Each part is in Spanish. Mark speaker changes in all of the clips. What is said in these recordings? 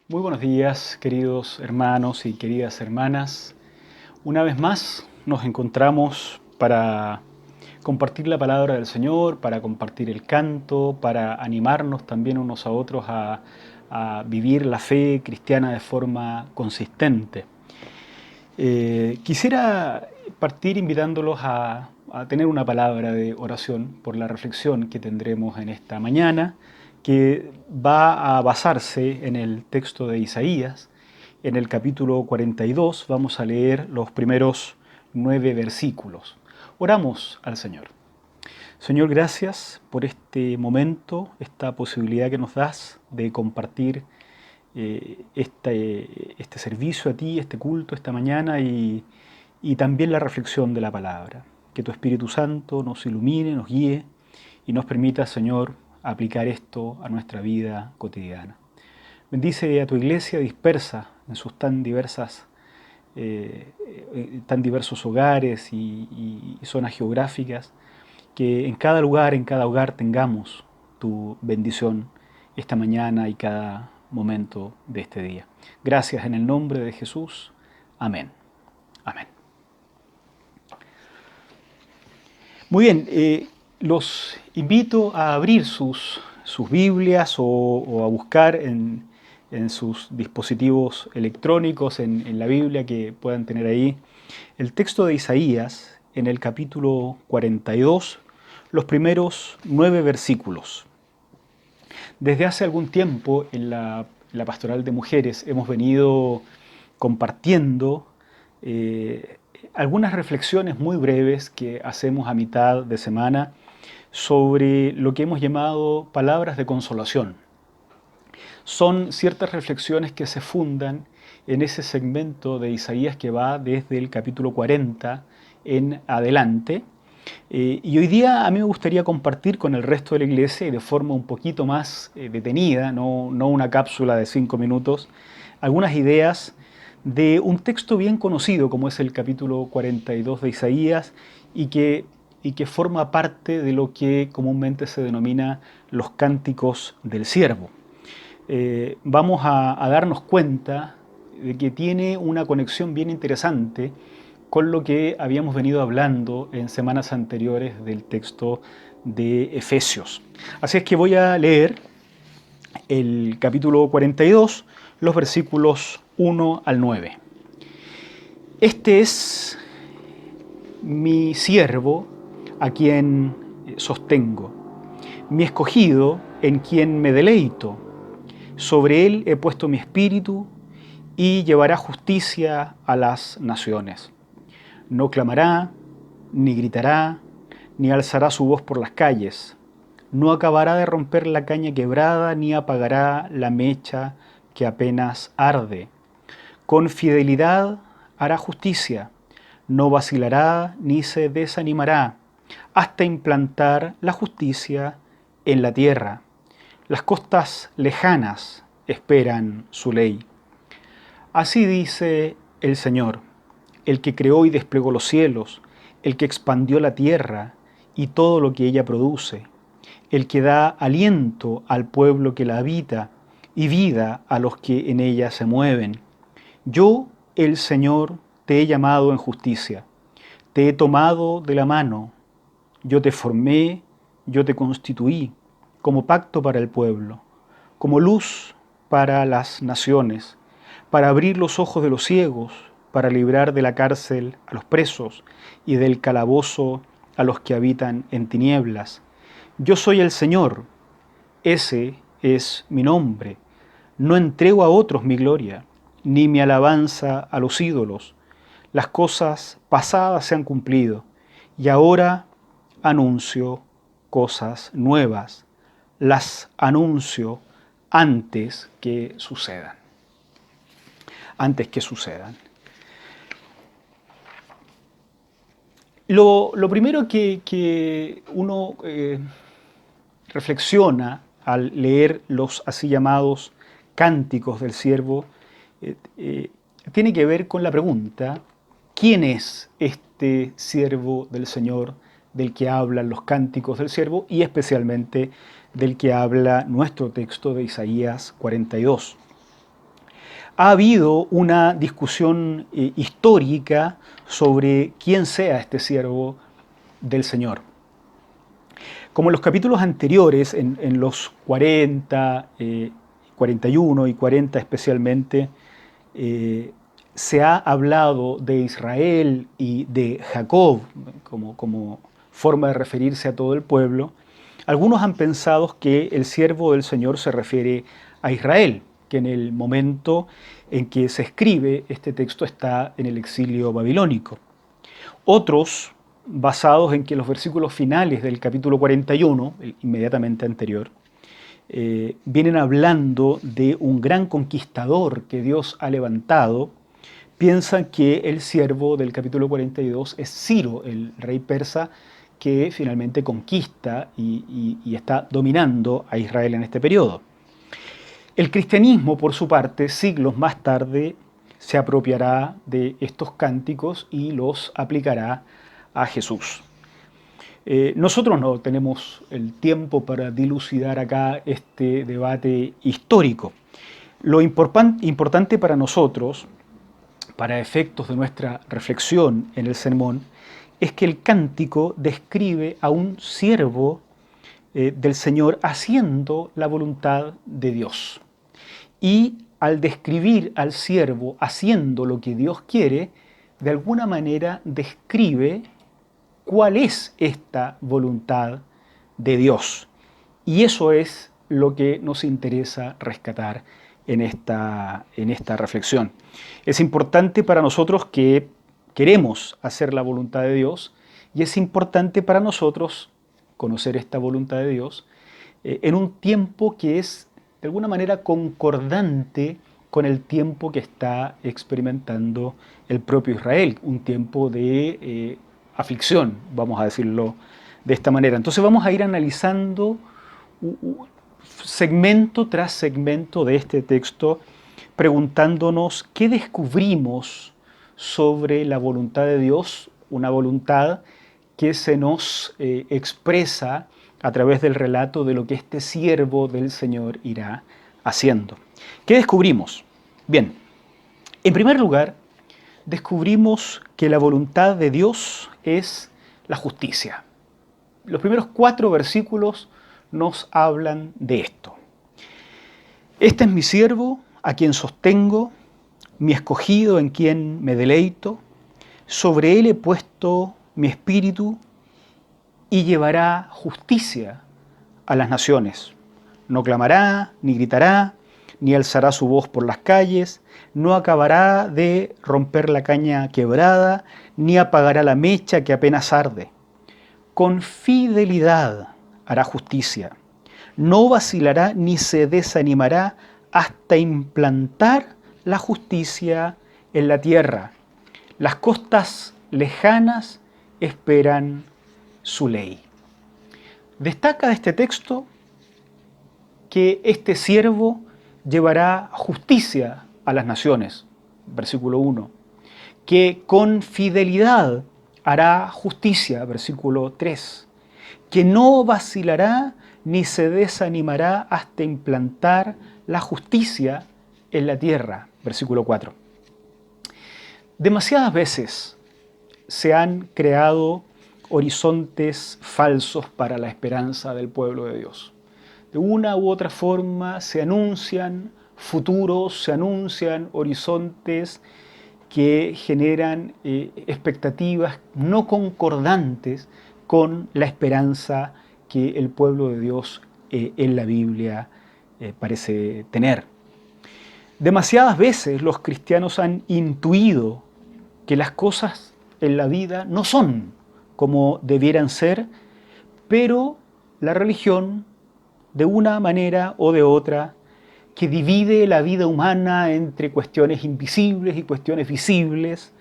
Speaker 1: Muy buenos días, queridos hermanos y queridas hermanas. Una vez más nos encontramos para compartir la palabra del Señor, para compartir el canto, para animarnos también unos a otros a vivir la fe cristiana de forma consistente. Quisiera partir invitándolos a tener una palabra de oración por la reflexión que tendremos en esta mañana, que va a basarse en el texto de Isaías. En el capítulo 42 vamos a leer los primeros 9 versículos. Oramos al Señor. Señor, gracias por este momento, esta posibilidad que nos das de compartir este servicio a ti, este culto esta mañana y también la reflexión de la palabra. Que tu Espíritu Santo nos ilumine, nos guíe y nos permita, Señor, aplicar esto a nuestra vida cotidiana. Bendice a tu iglesia dispersa en sus tan diversos hogares y zonas geográficas, que en cada lugar, en cada hogar tengamos tu bendición esta mañana y cada momento de este día. Gracias en el nombre de Jesús. Amén. Amén. Muy bien, los invito a abrir sus Biblias o a buscar en sus dispositivos electrónicos, en la Biblia que puedan tener ahí, el texto de Isaías en el capítulo 42, los primeros 9 versículos. Desde hace algún tiempo en la pastoral de mujeres hemos venido compartiendo algunas reflexiones muy breves que hacemos a mitad de semana sobre lo que hemos llamado palabras de consolación. Son ciertas reflexiones que se fundan en ese segmento de Isaías que va desde el capítulo 40 en adelante. Y hoy día a mí me gustaría compartir con el resto de la iglesia y de forma un poquito más detenida, no una cápsula de 5 minutos, algunas ideas de un texto bien conocido como es el capítulo 42 de Isaías y que forma parte de lo que comúnmente se denomina los cánticos del siervo. Vamos a darnos cuenta de que tiene una conexión bien interesante con lo que habíamos venido hablando en semanas anteriores del texto de Efesios. Así es que voy a leer el capítulo 42, los versículos 1 al 9. Este es mi siervo a quien sostengo, mi escogido en quien me deleito. Sobre él he puesto mi espíritu y llevará justicia a las naciones. No clamará, ni gritará, ni alzará su voz por las calles. No acabará de romper la caña quebrada, ni apagará la mecha que apenas arde. Con fidelidad hará justicia, no vacilará ni se desanimará, hasta implantar la justicia en la tierra. Las costas lejanas esperan su ley. Así dice el Señor, el que creó y desplegó los cielos, el que expandió la tierra y todo lo que ella produce, el que da aliento al pueblo que la habita y vida a los que en ella se mueven. Yo, el Señor, te he llamado en justicia, te he tomado de la mano, yo te formé, yo te constituí como pacto para el pueblo, como luz para las naciones, para abrir los ojos de los ciegos, para librar de la cárcel a los presos y del calabozo a los que habitan en tinieblas. Yo soy el Señor, ese es mi nombre. No entrego a otros mi gloria, ni mi alabanza a los ídolos. Las cosas pasadas se han cumplido, y ahora anuncio cosas nuevas. Las anuncio antes que sucedan. Antes que sucedan. Lo primero que uno reflexiona al leer los así llamados cánticos del siervo tiene que ver con la pregunta: ¿quién es este siervo del Señor del que hablan los cánticos del siervo y especialmente del que habla nuestro texto de Isaías 42? ha habido una discusión histórica sobre quién sea este siervo del Señor. Como en los capítulos anteriores, en los 40, 41 y 40 especialmente, se ha hablado de Israel y de Jacob como forma de referirse a todo el pueblo. Algunos han pensado que el siervo del Señor se refiere a Israel, que en el momento en que se escribe este texto está en el exilio babilónico. Otros, basados en que los versículos finales del capítulo 41, el inmediatamente anterior, vienen hablando de un gran conquistador que Dios ha levantado, piensan que el siervo del capítulo 42 es Ciro, el rey persa, que finalmente conquista y está dominando a Israel en este periodo. El cristianismo, por su parte, siglos más tarde, se apropiará de estos cánticos y los aplicará a Jesús. Nosotros no tenemos el tiempo para dilucidar acá este debate histórico. Lo importante para nosotros, para efectos de nuestra reflexión en el sermón, es que el cántico describe a un siervo del Señor haciendo la voluntad de Dios. Y al describir al siervo haciendo lo que Dios quiere, de alguna manera describe cuál es esta voluntad de Dios. Y eso es lo que nos interesa rescatar en esta reflexión. Es importante para nosotros que queremos hacer la voluntad de Dios y es importante para nosotros conocer esta voluntad de Dios en un tiempo que es de alguna manera concordante con el tiempo que está experimentando el propio Israel, un tiempo de aflicción, vamos a decirlo de esta manera. Entonces vamos a ir analizando segmento tras segmento de este texto, preguntándonos qué descubrimos sobre la voluntad de Dios, una voluntad que se nos expresa a través del relato de lo que este siervo del Señor irá haciendo. ¿Qué descubrimos? Bien, en primer lugar, descubrimos que la voluntad de Dios es la justicia. Los primeros 4 versículos nos hablan de esto. Este es mi siervo, a quien sostengo, mi escogido en quien me deleito, sobre él he puesto mi espíritu y llevará justicia a las naciones. No clamará, ni gritará, ni alzará su voz por las calles, no acabará de romper la caña quebrada, ni apagará la mecha que apenas arde. Con fidelidad hará justicia, no vacilará ni se desanimará hasta implantar la justicia en la tierra. Las costas lejanas esperan su ley. Destaca de este texto que este siervo llevará justicia a las naciones, versículo 1, que con fidelidad hará justicia, versículo 3, que no vacilará ni se desanimará hasta implantar la justicia en la tierra, versículo 4. Demasiadas veces se han creado horizontes falsos para la esperanza del pueblo de Dios. De una u otra forma se anuncian futuros, se anuncian horizontes que generan expectativas no concordantes con la esperanza que el pueblo de Dios en la Biblia parece tener. Demasiadas veces los cristianos han intuido que las cosas en la vida no son como debieran ser, pero la religión, de una manera o de otra, que divide la vida humana entre cuestiones invisibles y cuestiones visibles,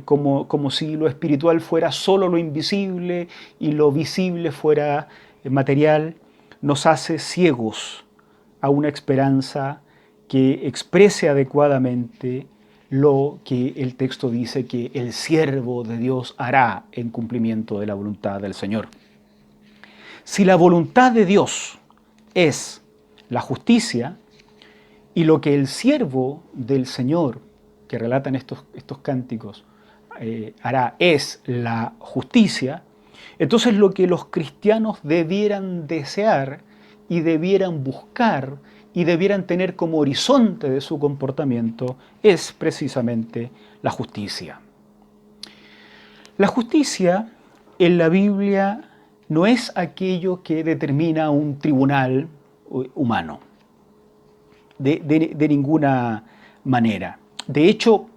Speaker 1: como si lo espiritual fuera solo lo invisible y lo visible fuera material, nos hace ciegos a una esperanza que exprese adecuadamente lo que el texto dice que el siervo de Dios hará en cumplimiento de la voluntad del Señor. Si la voluntad de Dios es la justicia, y lo que el siervo del Señor, que relatan estos cánticos, hará es la justicia, entonces lo que los cristianos debieran desear y debieran buscar y debieran tener como horizonte de su comportamiento es precisamente la justicia. La justicia en la Biblia no es aquello que determina un tribunal humano, de ninguna manera. De hecho,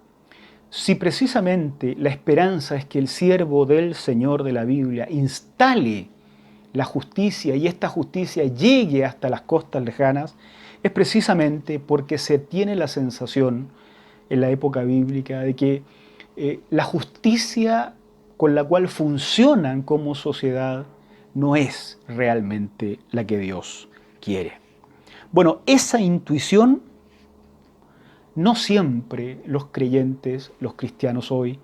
Speaker 1: si precisamente la esperanza es que el siervo del Señor de la Biblia instale la justicia y esta justicia llegue hasta las costas lejanas, es precisamente porque se tiene la sensación en la época bíblica de que la justicia con la cual funcionan como sociedad no es realmente la que Dios quiere. Bueno, esa intuición no siempre los creyentes, los cristianos hoy,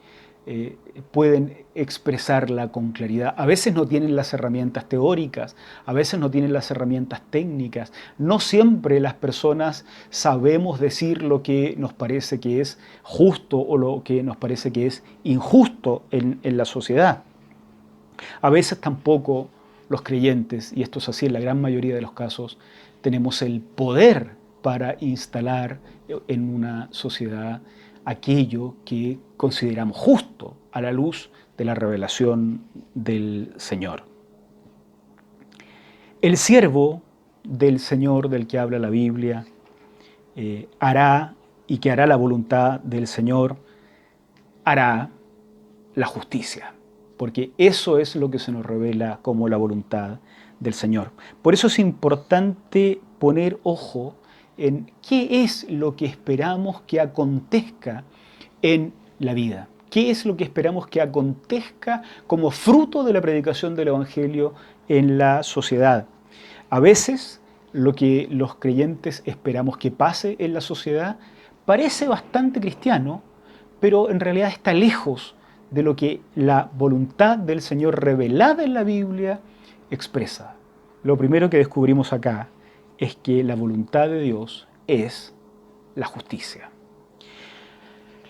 Speaker 1: pueden expresarla con claridad. A veces no tienen las herramientas teóricas, a veces no tienen las herramientas técnicas. No siempre las personas sabemos decir lo que nos parece que es justo o lo que nos parece que es injusto en la sociedad. A veces tampoco los creyentes, y esto es así en la gran mayoría de los casos, tenemos el poder para instalar en una sociedad aquello que consideramos justo a la luz de la revelación del Señor. El siervo del Señor del que habla la Biblia hará y que hará la voluntad del Señor, hará la justicia, porque eso es lo que se nos revela como la voluntad del Señor. Por eso es importante poner ojo en qué es lo que esperamos que acontezca en la vida. ¿Qué es lo que esperamos que acontezca como fruto de la predicación del Evangelio en la sociedad? A veces lo que los creyentes esperamos que pase en la sociedad parece bastante cristiano, pero en realidad está lejos de lo que la voluntad del Señor revelada en la Biblia expresa. Lo primero que descubrimos acá es que la voluntad de Dios es la justicia.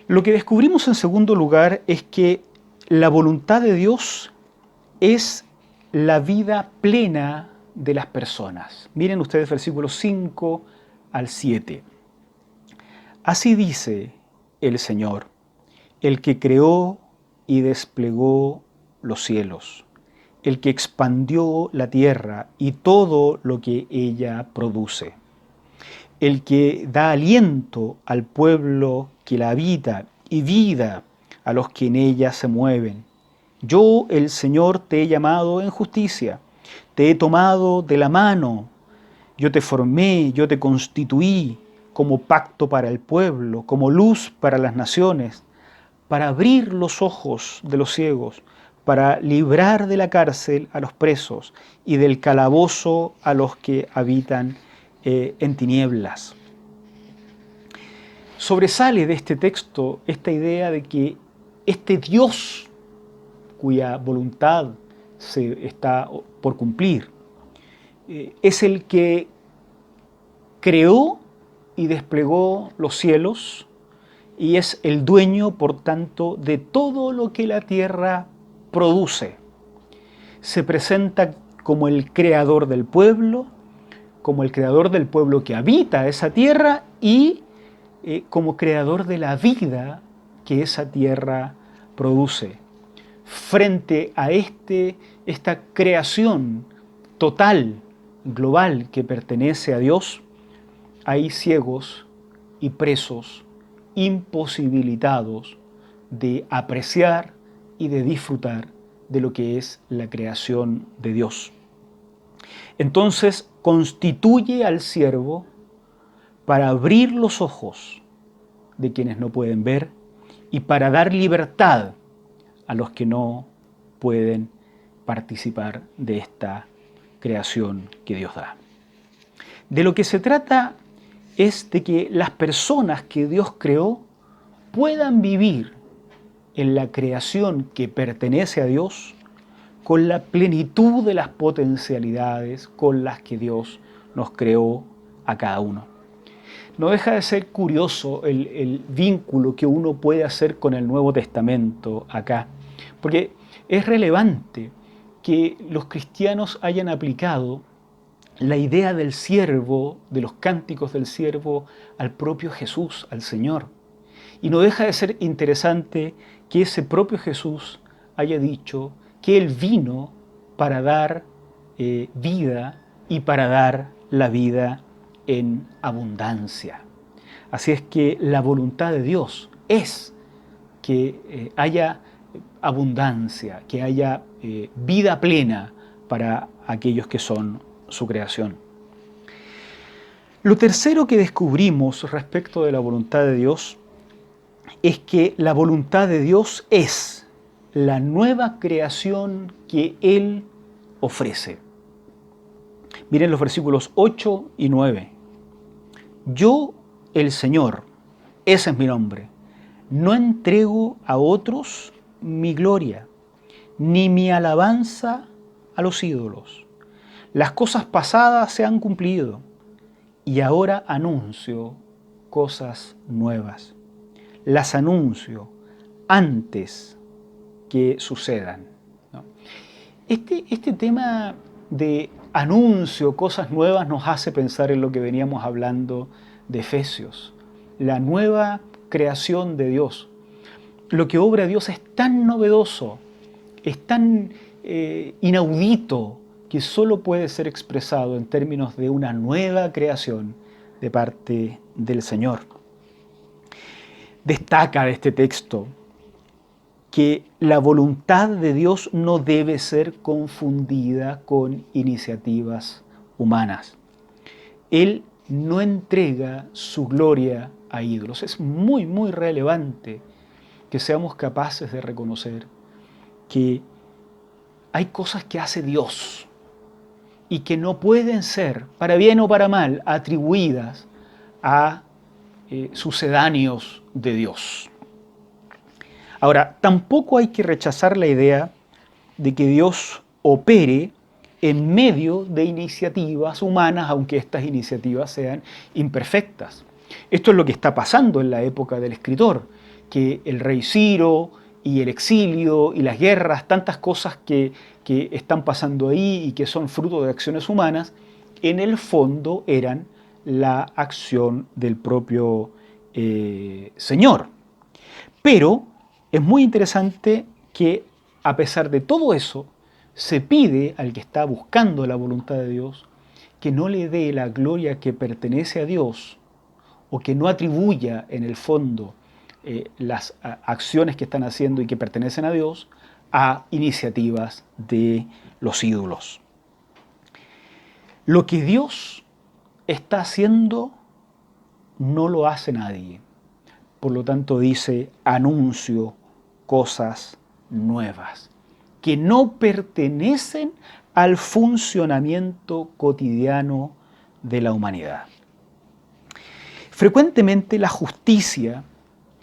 Speaker 1: Lo que descubrimos en segundo lugar es que la voluntad de Dios es la vida plena de las personas. Miren ustedes versículos 5 al 7. Así dice el Señor, el que creó y desplegó los cielos, el que expandió la tierra y todo lo que ella produce, el que da aliento al pueblo que la habita y vida a los que en ella se mueven. Yo, el Señor, te he llamado en justicia, te he tomado de la mano, yo te formé, yo te constituí como pacto para el pueblo, como luz para las naciones, para abrir los ojos de los ciegos, para librar de la cárcel a los presos y del calabozo a los que habitan en tinieblas. Sobresale de este texto esta idea de que este Dios cuya voluntad se está por cumplir es el que creó y desplegó los cielos y es el dueño, por tanto, de todo lo que la tierra produce. Se presenta como el creador del pueblo, como el creador del pueblo que habita esa tierra y como creador de la vida que esa tierra produce. Frente a esta creación total, global, que pertenece a Dios, hay ciegos y presos, imposibilitados de apreciar y de disfrutar de lo que es la creación de Dios. Entonces constituye al siervo para abrir los ojos de quienes no pueden ver y para dar libertad a los que no pueden participar de esta creación que Dios da. De lo que se trata es de que las personas que Dios creó puedan vivir en la creación que pertenece a Dios con la plenitud de las potencialidades con las que Dios nos creó a cada uno. No deja de ser curioso el vínculo que uno puede hacer con el Nuevo Testamento acá, porque es relevante que los cristianos hayan aplicado la idea del siervo, de los cánticos del siervo, al propio Jesús, al Señor. Y no deja de ser interesante que ese propio Jesús haya dicho que Él vino para dar vida y para dar la vida en abundancia. Así es que la voluntad de Dios es que haya abundancia, que haya vida plena para aquellos que son su creación. Lo tercero que descubrimos respecto de la voluntad de Dios es que la voluntad de Dios es la nueva creación que Él ofrece. Miren los versículos 8 y 9. Yo, el Señor, ese es mi nombre, no entrego a otros mi gloria, ni mi alabanza a los ídolos. Las cosas pasadas se han cumplido y ahora anuncio cosas nuevas. Las anuncio antes que sucedan. ¿No? Este tema de anuncio, cosas nuevas, nos hace pensar en lo que veníamos hablando de Efesios, la nueva creación de Dios. Lo que obra Dios es tan novedoso, es tan inaudito, que solo puede ser expresado en términos de una nueva creación de parte del Señor. Destaca de este texto que la voluntad de Dios no debe ser confundida con iniciativas humanas. Él no entrega su gloria a ídolos. Es muy, muy relevante que seamos capaces de reconocer que hay cosas que hace Dios y que no pueden ser, para bien o para mal, atribuidas a sucedáneos de Dios. Ahora, tampoco hay que rechazar la idea de que Dios opere en medio de iniciativas humanas, aunque estas iniciativas sean imperfectas. Esto es lo que está pasando en la época del escritor, que el rey Ciro y el exilio y las guerras, tantas cosas que están pasando ahí y que son fruto de acciones humanas, en el fondo eran la acción del propio Señor. Pero es muy interesante que a pesar de todo eso, se pide al que está buscando la voluntad de Dios que no le dé la gloria que pertenece a Dios o que no atribuya en el fondo las acciones que están haciendo y que pertenecen a Dios a iniciativas de los ídolos. Lo que Dios está haciendo no lo hace nadie. Por lo tanto dice, anuncio cosas nuevas que no pertenecen al funcionamiento cotidiano de la humanidad. Frecuentemente la justicia,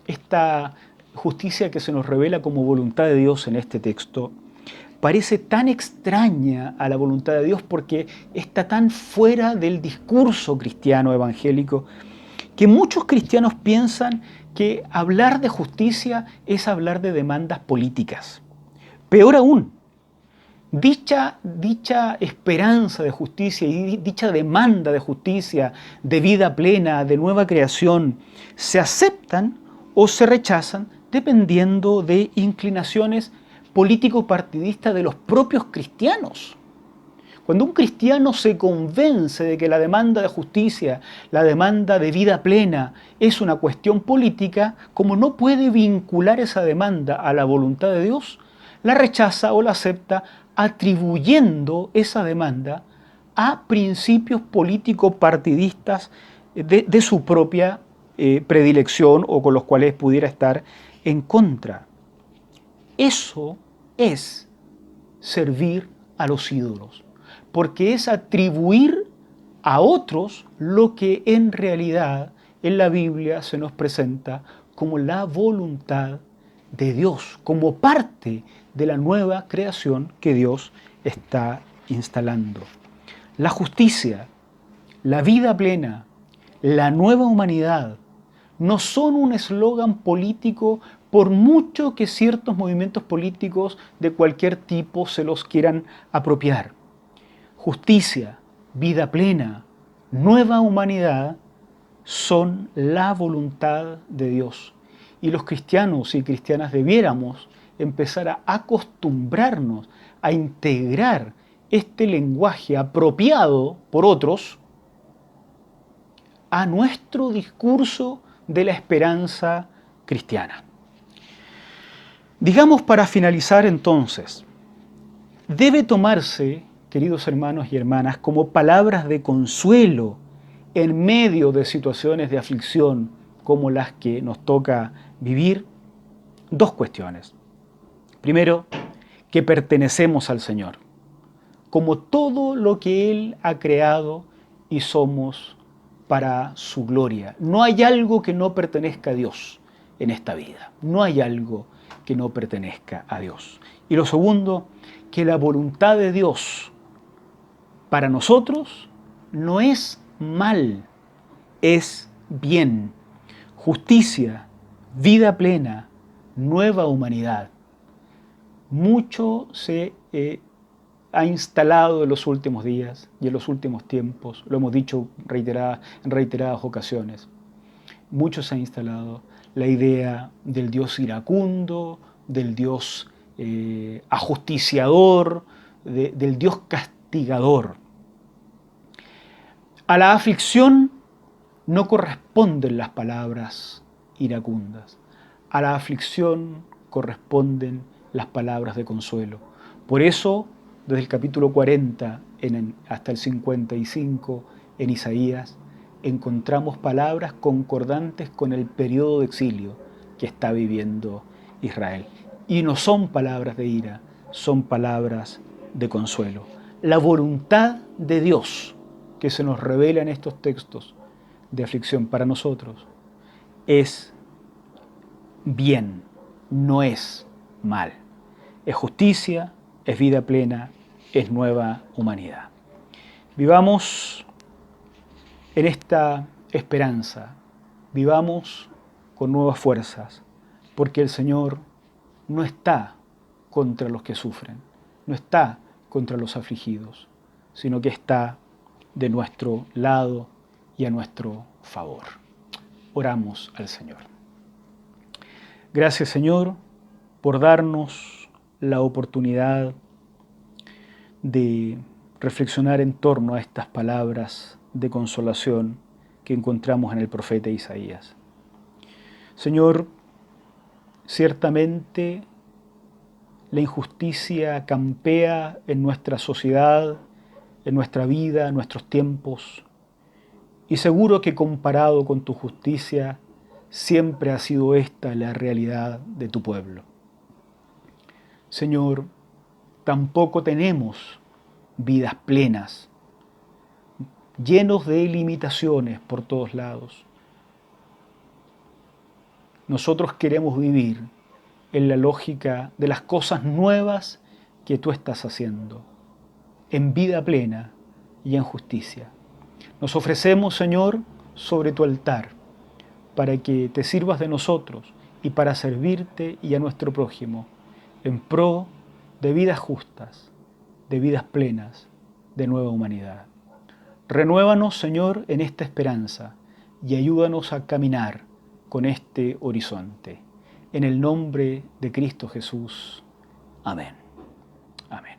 Speaker 1: esta justicia que se nos revela como voluntad de Dios en este texto, parece tan extraña a la voluntad de Dios porque está tan fuera del discurso cristiano evangélico que muchos cristianos piensan que hablar de justicia es hablar de demandas políticas. Peor aún, dicha esperanza de justicia y dicha demanda de justicia, de vida plena, de nueva creación, se aceptan o se rechazan dependiendo de inclinaciones político-partidistas de los propios cristianos. Cuando un cristiano se convence de que la demanda de justicia, la demanda de vida plena es una cuestión política, como no puede vincular esa demanda a la voluntad de Dios, la rechaza o la acepta atribuyendo esa demanda a principios político-partidistas de su propia predilección o con los cuales pudiera estar en contra. Eso es servir a los ídolos, porque es atribuir a otros lo que en realidad en la Biblia se nos presenta como la voluntad de Dios, como parte de la nueva creación que Dios está instalando. La justicia, la vida plena, la nueva humanidad no son un eslogan político por mucho que ciertos movimientos políticos de cualquier tipo se los quieran apropiar. Justicia, vida plena, nueva humanidad son la voluntad de Dios. Y los cristianos y cristianas debiéramos empezar a acostumbrarnos a integrar este lenguaje apropiado por otros a nuestro discurso de la esperanza cristiana. Digamos, para finalizar entonces, debe tomarse, queridos hermanos y hermanas, como palabras de consuelo en medio de situaciones de aflicción como las que nos toca vivir, dos cuestiones. Primero, que pertenecemos al Señor, como todo lo que Él ha creado y somos para su gloria. No hay algo que no pertenezca a Dios en esta vida. No hay algo que no pertenezca a Dios. Y lo segundo, que la voluntad de Dios para nosotros no es mal, es bien. Justicia, vida plena, nueva humanidad. Mucho se ha instalado en los últimos días y en los últimos tiempos, lo hemos dicho en reiteradas ocasiones, mucho se ha instalado la idea del Dios iracundo, del Dios ajusticiador, del Dios castigador. A la aflicción no corresponden las palabras iracundas, a la aflicción corresponden las palabras de consuelo. Por eso, desde el capítulo 40 hasta el 55 en Isaías, encontramos palabras concordantes con el periodo de exilio que está viviendo Israel. Y no son palabras de ira, son palabras de consuelo. La voluntad de Dios que se nos revela en estos textos de aflicción para nosotros es bien, no es mal. Es justicia, es vida plena, es nueva humanidad. Vivamos en esta esperanza, vivamos con nuevas fuerzas, porque el Señor no está contra los que sufren, no está contra los afligidos, sino que está de nuestro lado y a nuestro favor. Oramos al Señor. Gracias, Señor, por darnos la oportunidad de reflexionar en torno a estas palabras de consolación que encontramos en el profeta Isaías. Señor, ciertamente la injusticia campea en nuestra sociedad, en nuestra vida, en nuestros tiempos, y seguro que comparado con tu justicia, siempre ha sido esta la realidad de tu pueblo. Señor, tampoco tenemos vidas plenas, llenos de limitaciones por todos lados. Nosotros queremos vivir en la lógica de las cosas nuevas que tú estás haciendo, en vida plena y en justicia. Nos ofrecemos, Señor, sobre tu altar, para que te sirvas de nosotros y para servirte y a nuestro prójimo, en pro de vidas justas, de vidas plenas, de nueva humanidad. Renuévanos, Señor, en esta esperanza y ayúdanos a caminar con este horizonte. En el nombre de Cristo Jesús. Amén. Amén.